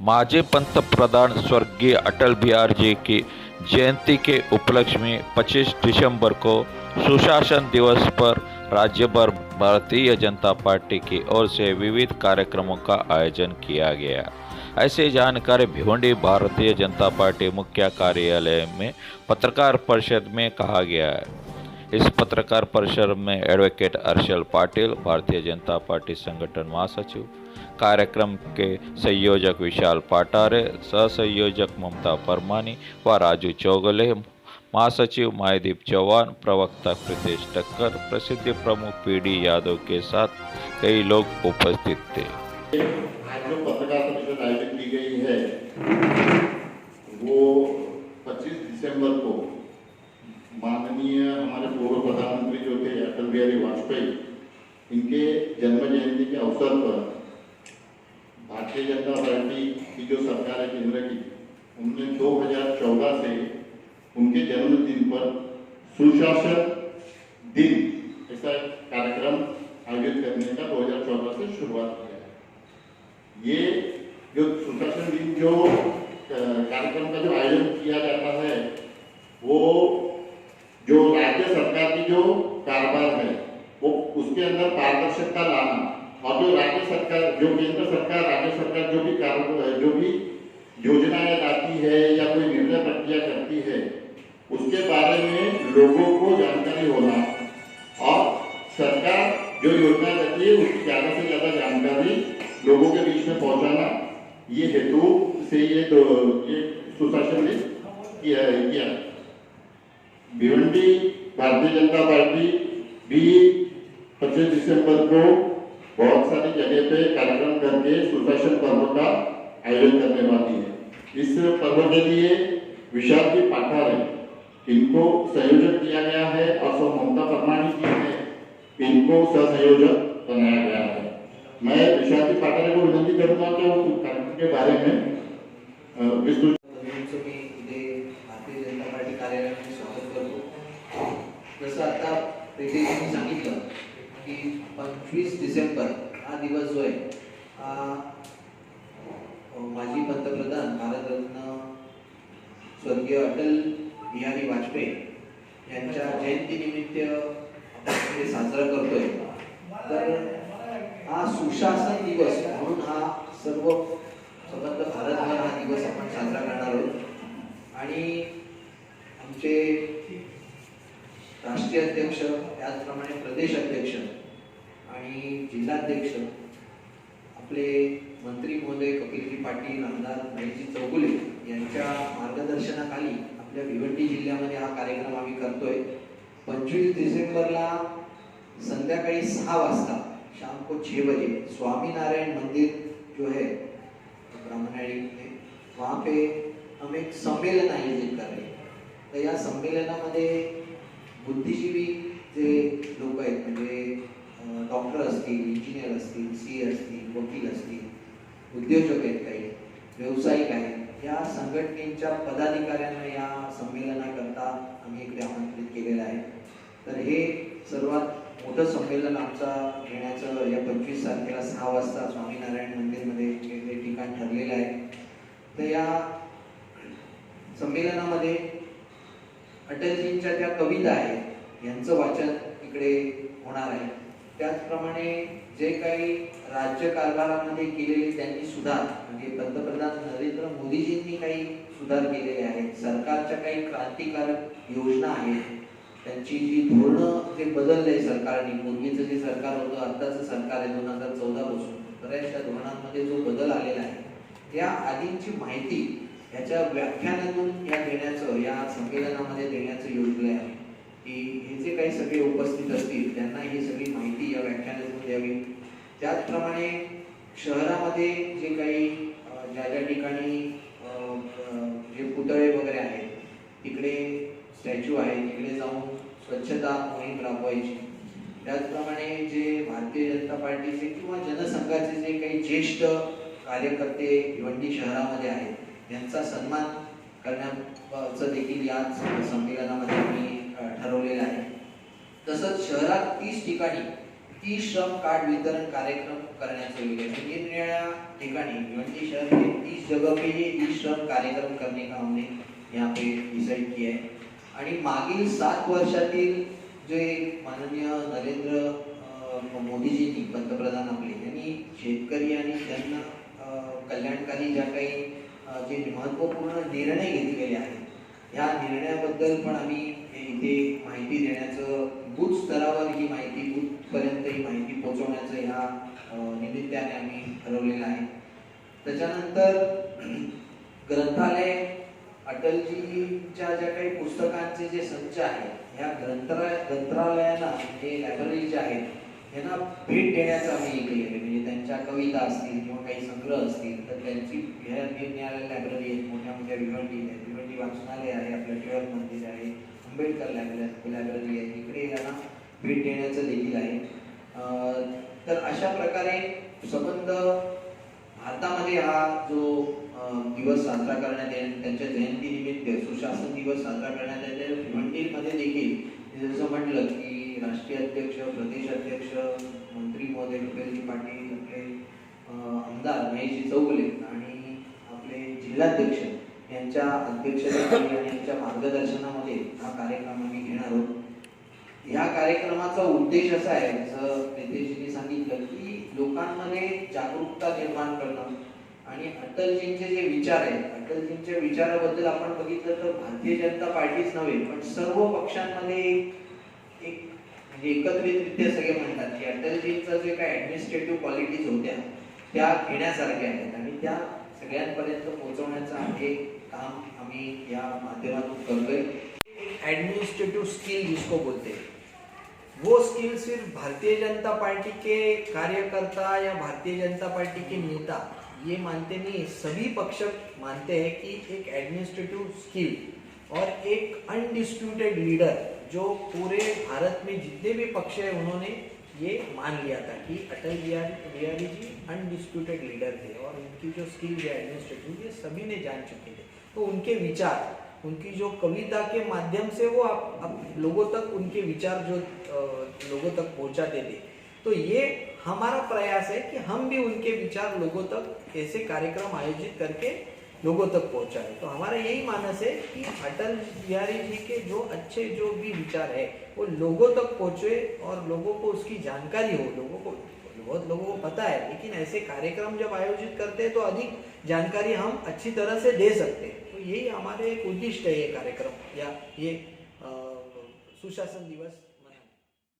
माजी पंतप्रधान स्वर्गीय अटल बिहारी जी की जयंती के उपलक्ष्य में 25 दिसंबर को सुशासन दिवस पर राज्य भर भारतीय जनता पार्टी की ओर से विविध कार्यक्रमों का आयोजन किया गया। ऐसी जानकारी भिवंडी भारतीय जनता पार्टी मुख्य कार्यालय में पत्रकार परिषद में कहा गया है। इस पत्रकार परिषद में एडवोकेट हर्षल पाटिल, भारतीय जनता पार्टी संगठन महासचिव, कार्यक्रम के संयोजक विशाल पाटारे, सह संयोजक ममता परमानी व राजू चौगले, महासचिव मायदीप चौहान, प्रवक्ता प्रीतेश टक्कर, प्रसिद्ध प्रमुख पीडी यादव के साथ कई लोग उपस्थित थे। आज जो पत्रकार परिषद आयोजित की गई है वो 25 दिसंबर को माननीय हमारे पूर्व प्रधानमंत्री जो थे अटल बिहारी वाजपेयी, इनके जन्म जयंती के अवसर पर भारतीय जनता पार्टी की जो सरकार है केंद्र की, उन्होंने 2014 से उनके जन्मदिन पर सुशासन दिन ऐसा कार्यक्रम आयोजित करने का 2014 से शुरुआत किया है। ये जो सुशासन दिन जो कार्यक्रम का जो आयोजन किया जाता है वो जो राज्य सरकार की जो कारोबार है वो उसके अंदर पारदर्शिता लाना, और जो राज्य सरकार जो केंद्र सरकार राज्य सरकार जो भी योजनाएं लाती है या कोई निर्णय प्रक्रिया करती है उसके बारे में लोगों को जानकारी होना, और सरकार जो योजना करती है उसकी ज़्यादा से ज़्यादा जानकारी लोगों के बीच में पहुंचाना, ये हेतु से ये सुशासन दिन किया। भिवंडी भारतीय जनता पार्टी भी 25 दिसंबर को बहुत सारी जगह पे कार्यक्रम करके सुशासन पर्व का आयोजन करने वाली है। इस पर्व के लिए विशाल जी पाठारे, इनको संयोजक किया गया है, और सो ममता परमानी जी है, इनको सह संयोजक बनाया गया है। मैं विशाल जी पाठारे को विनंती करूंगा कि वो कार्यक्रम के बारे में विस्तृत भारतीय जनता पार्टी कार्यालयामध्ये स्वागत करतो। जसं आता प्रीतीजींनी सांगितलं की 25 डिसेंबर हा दिवस जो आहे माजी पंतप्रधान भारतरत्न स्वर्गीय अटल बिहारी वाजपेयी यांच्या जयंतीनिमित्त आपण साजरा करतोय। तर हा सुशासन दिवस म्हणून हा सर्व संबंध भारतभर हा दिवस आपण साजरा करणार आहोत। आणि आमचे राष्ट्रीय अध्यक्ष, त्याचप्रमाणे प्रदेश अध्यक्ष आणि जिल्हाध्यक्ष, आपले मंत्री महोदय कपिलजी पाटील, आमदार महेशजी चौगुले यांच्या मार्गदर्शनाखाली आपल्या भिवंडी जिल्ह्यामध्ये हा कार्यक्रम आम्ही करतोय। 25 डिसेंबरला संध्याकाळी 6 वाजता शाम को 6 बजे स्वामीनारायण मंदिर जो है ब्राह्मणाड़ी में, वहाँ पे हम एक सम्मेलन आयोजित कर रहे हैं। तर या संमेलनामध्ये बुद्धिजीवी जे लोक आहेत, म्हणजे डॉक्टर असतील, इंजिनियर असतील, सीए असतील, वकील असतील, उद्योजक आहेत, काही व्यावसायिक आहेत, या संघटनेच्या पदाधिकाऱ्यांना या संमेलनाकरता आम्ही इकडे आमंत्रित केलेलं आहे। तर हे सर्वात मोठं संमेलन आमचा घेण्याचं या 25 तारखेला 6 वाजता स्वामीनारायण मंदिरमध्ये हे ठिकाण ठरलेलं आहे। तर या संमेलनामध्ये अटलजींच्या त्या कविता आहेत यांचं वाचन इकडे होणार आहे। त्याचप्रमाणे जे काही राज्य कारभारामध्ये केलेले त्यांनी सुधार, म्हणजे पंतप्रधान नरेंद्र मोदीजींनी काही सुधार केलेले आहेत, सरकारच्या काही क्रांतिकारक योजना आहेत, त्यांची जी धोरणं जे बदलले सरकारने, पूर्वीचं जे सरकार होतं आत्ताचं सरकार आहे 2014 पासून बऱ्याचशा धोरणांमध्ये जो बदल आलेला आहे त्या आधींची माहिती याच्या व्याख्यानातून या देण्याचं, या संमेलनामध्ये देण्याचं योजलं आहे की हे जे काही सगळे उपस्थित असतील त्यांना ही सगळी माहिती या व्याख्यानातून द्यावी। त्याचप्रमाणे शहरामध्ये जे काही ज्या ठिकाणी जे पुतळे वगैरे आहेत तिकडे स्टॅच्यू आहे, तिकडे जाऊन स्वच्छता मोहीम राबवायची। त्याचप्रमाणे जे भारतीय जनता पार्टीचे किंवा जनसंघाचे जे काही ज्येष्ठ कार्यकर्ते भिवंडी शहरामध्ये आहेत यांचा सन्मान करण्याचं देखील याच संमेलनामध्ये आम्ही ठरवलेलं आहे। तसंच शहरात 30 ठिकाणी ई श्रम कार्ड वितरण कार्यक्रम करण्याचं वेगळे निरनिराळ्या ठिकाणी भिवंडी शहर में 30 जगह पे ये ई श्रम कार्यक्रम करने का हमने यहाँ पे डिसाइड किया है आणि मागील 7 वर्षातील जे माननीय नरेंद्र मोदीजींनी पंतप्रधान आपले यांनी शेतकरी आणि त्यांना कल्याणकारी ज्या काही जे महत्त्वपूर्ण निर्णय घेतलेले आहेत ह्या निर्णयाबद्दल पण आम्ही इथे माहिती देण्याचं बूथ स्तरावर ही माहिती बूथपर्यंत ही माहिती पोहोचवण्याचं ह्या निमित्ताने आम्ही ठरवलेलं आहे. त्याच्यानंतर ग्रंथालय अटलजींच्या ज्या काही पुस्तकांचे जे संच आहेत ह्या ग्रंथालयांना जे लायब्ररी जे आहेत यांना भेट देण्याचं आम्ही केलेलं आहे. म्हणजे त्यांच्या कविता असतील किंवा काही संग्रह असतील तर त्यांची ह्या निरनिराळ्या लायब्ररी आहेत. मोठ्या मोठ्या भिवंडी वाचनालय आहे, आपलं टिळक मंदिर आहे, आंबेडकर लायब्ररी आहे, इकडे यांना भेट देण्याचं देखील आहे. तर अशा प्रकारे संबंध भारतामध्ये हा जो दिवस साजरा करण्यात येईल त्यांच्या जयंतीनिमित्त सुशासन दिवस साजरा करण्यात येईल. भिवंडीमध्ये देखील जसं म्हटलं की राष्ट्रीय अध्यक्ष, प्रदेश अध्यक्ष, मंत्री महोदय रुपेलजी पाटील, आपले आमदार महेशजी चौगुले आणि आपले जिल्हाध्यक्ष यांच्या अध्यक्षतेखाली आणि यांच्या मार्गदर्शनामध्ये हा कार्यक्रम आम्ही घेणार आहोत. ह्या कार्यक्रमाचा उद्देश असा आहे जसं नेतेजींनी सांगितलं की लोकांमध्ये जागरूकता निर्माण करणं आणि अटलजींचे जे विचार आहेत अटलजींच्या विचाराबद्दल आपण बघितलं तर भारतीय जनता पार्टीच नव्हे पण सर्व पक्षांमध्ये एक म्हणजे एकत्रितरित्या सगळे म्हणतात की अटलजींचं जे काही ऍडमिनिस्ट्रेटिव्ह क्वालिटीज होत्या त्या घेण्यासारख्या आहेत आणि त्या सगळ्यांपर्यंत पोहोचवण्याचं हे काम आम्ही या माध्यमातून करतोय. एडमिनिस्ट्रेटिव स्किल जिसको बोलते हैं वो स्किल सिर्फ भारतीय जनता पार्टी के कार्यकर्ता या भारतीय जनता पार्टी के नेता ये मानते नहीं, सभी पक्ष मानते हैं कि एक एडमिनिस्ट्रेटिव स्किल और एक अनडिस्प्यूटेड लीडर जो पूरे भारत में जितने भी पक्ष है उन्होंने ये मान लिया था कि अटल बिहारी जी अनडिस्प्यूटेड लीडर थे और उनकी जो स्किल है एडमिनिस्ट्रेटिव ये सभी ने जान चुके थे. तो उनके विचार उनकी जो कविता के माध्यम से वो आप लोगों तक उनके विचार जो लोगों तक पहुंचाते थे. तो ये हमारा प्रयास है कि हम भी उनके विचार लोगों तक ऐसे कार्यक्रम आयोजित करके लोगों तक पहुंचाए. तो हमारा यही मानस है कि अटल बिहारी जी के जो अच्छे जो भी विचार है वो लोगों तक पहुंचे और लोगों को उसकी जानकारी हो. लोगों को बहुत लोगों को पता है लेकिन ऐसे कार्यक्रम जब आयोजित करते हैं तो अधिक जानकारी हम अच्छी तरह से दे सकते हैं. तो यही हमारे एक उद्दिष्ट है ये कार्यक्रम या ये सुशासन दिवस.